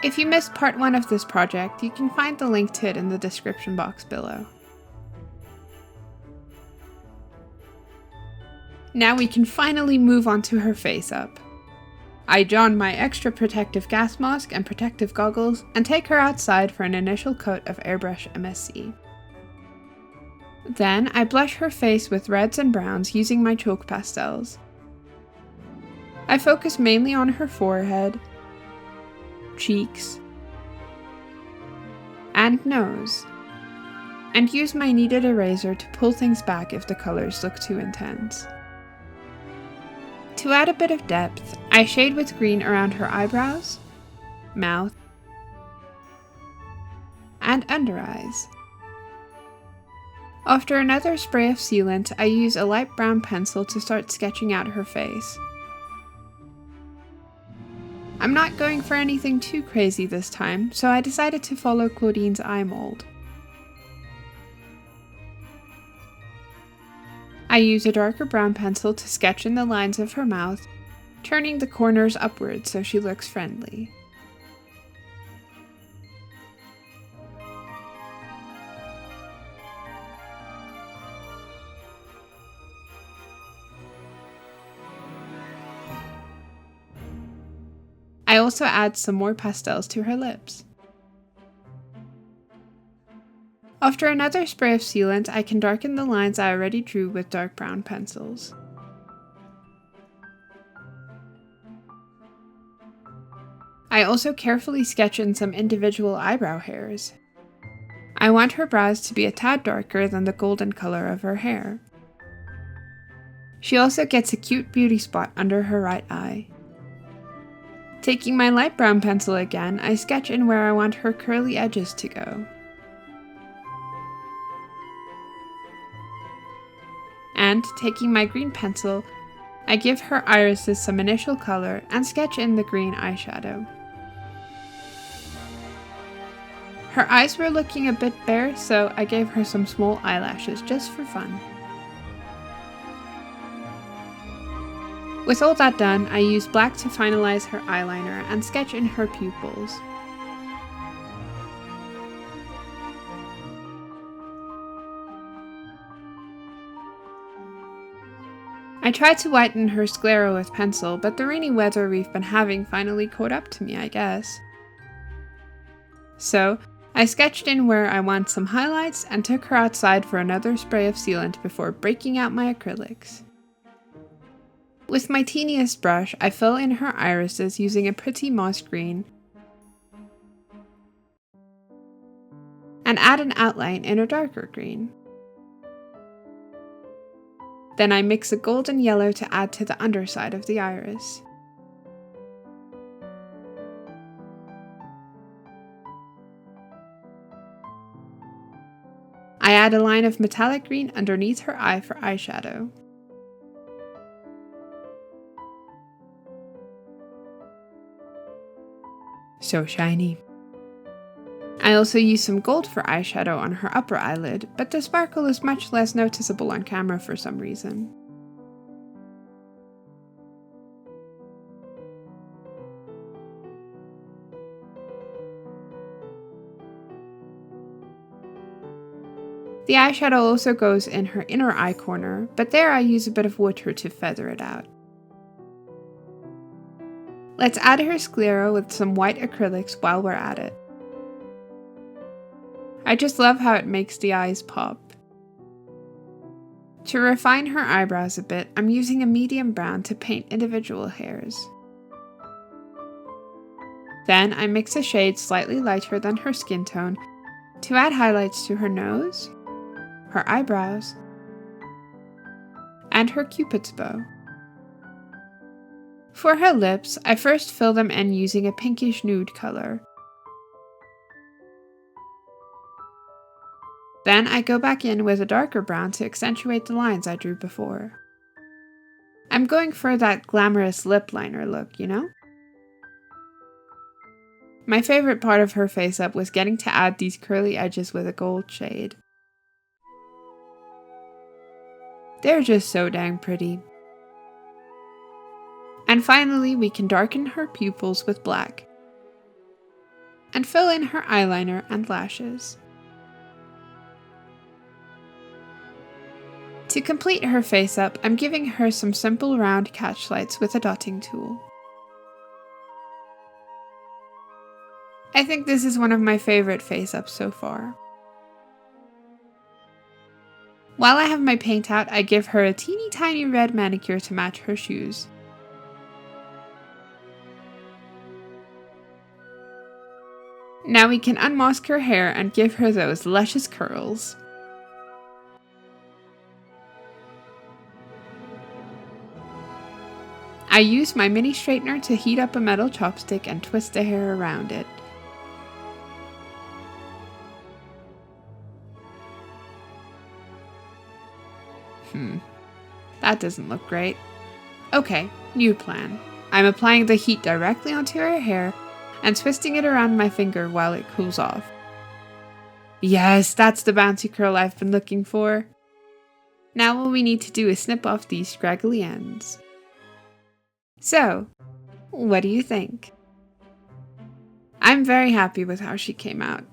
If you missed part 1 of this project, you can find the link to it in the description box below. Now we can finally move on to her face up. I don my extra protective gas mask and protective goggles and take her outside for an initial coat of Airbrush MSC. Then I blush her face with reds and browns using my chalk pastels. I focus mainly on her forehead, cheeks, and nose, and use my kneaded eraser to pull things back if the colors look too intense. To add a bit of depth, I shade with green around her eyebrows, mouth, and under eyes. After another spray of sealant, I use a light brown pencil to start sketching out her face. I'm not going for anything too crazy this time, so I decided to follow Clawdeen's eye mold. I use a darker brown pencil to sketch in the lines of her mouth, turning the corners upwards so she looks friendly. I also add some more pastels to her lips. After another spray of sealant, I can darken the lines I already drew with dark brown pencils. I also carefully sketch in some individual eyebrow hairs. I want her brows to be a tad darker than the golden color of her hair. She also gets a cute beauty spot under her right eye. Taking my light brown pencil again, I sketch in where I want her curly edges to go. And, taking my green pencil, I give her irises some initial color and sketch in the green eyeshadow. Her eyes were looking a bit bare, so I gave her some small eyelashes just for fun. With all that done, I use black to finalize her eyeliner and sketch in her pupils. I tried to whiten her sclera with pencil, but the rainy weather we've been having finally caught up to me, I guess. So, I sketched in where I want some highlights and took her outside for another spray of sealant before breaking out my acrylics. With my teeniest brush, I fill in her irises using a pretty moss green and add an outline in a darker green. Then I mix a golden yellow to add to the underside of the iris. I add a line of metallic green underneath her eye for eyeshadow. So shiny. I also use some gold for eyeshadow on her upper eyelid, but the sparkle is much less noticeable on camera for some reason. The eyeshadow also goes in her inner eye corner, but there I use a bit of Outtro to feather it out. Let's add her sclera with some white acrylics while we're at it. I just love how it makes the eyes pop. To refine her eyebrows a bit, I'm using a medium brown to paint individual hairs. Then I mix a shade slightly lighter than her skin tone to add highlights to her nose, her eyebrows, and her cupid's bow. For her lips, I first fill them in using a pinkish nude color. Then I go back in with a darker brown to accentuate the lines I drew before. I'm going for that glamorous lip liner look, you know? My favorite part of her face up was getting to add these curly edges with a gold shade. They're just so dang pretty. And finally, we can darken her pupils with black. and fill in her eyeliner and lashes. To complete her face up, I'm giving her some simple round catch lights with a dotting tool. I think this is one of my favorite face ups so far. While I have my paint out, I give her a teeny tiny red manicure to match her shoes. Now we can unmask her hair and give her those luscious curls. I use my mini straightener to heat up a metal chopstick and twist the hair around it. That doesn't look great. Okay, new plan. I'm applying the heat directly onto her hair and twisting it around my finger while it cools off. Yes, that's the bouncy curl I've been looking for. Now all we need to do is snip off these scraggly ends. So, what do you think? I'm very happy with how she came out.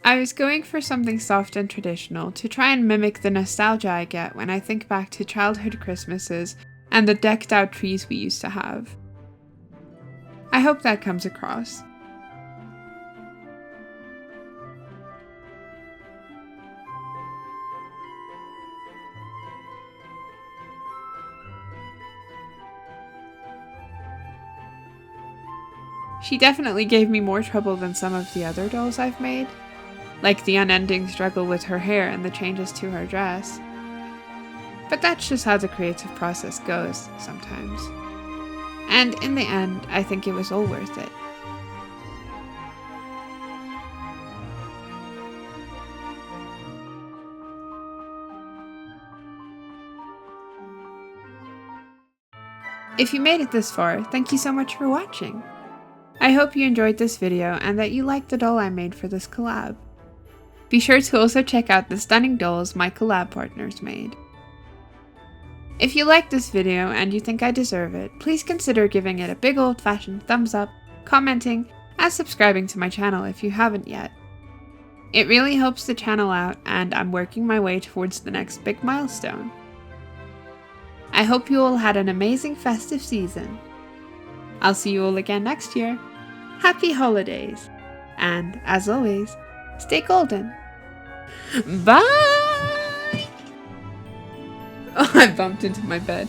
I was going for something soft and traditional to try and mimic the nostalgia I get when I think back to childhood Christmases and the decked out trees we used to have. I hope that comes across. She definitely gave me more trouble than some of the other dolls I've made, like the unending struggle with her hair and the changes to her dress. But that's just how the creative process goes sometimes. And in the end, I think it was all worth it. If you made it this far, thank you so much for watching. I hope you enjoyed this video and that you liked the doll I made for this collab. Be sure to also check out the stunning dolls my collab partners made. If you liked this video and you think I deserve it, please consider giving it a big old-fashioned thumbs up, commenting, and subscribing to my channel if you haven't yet. It really helps the channel out, and I'm working my way towards the next big milestone. I hope you all had an amazing festive season. I'll see you all again next year. Happy holidays! And, as always, stay golden. Bye! Oh, I bumped into my bed.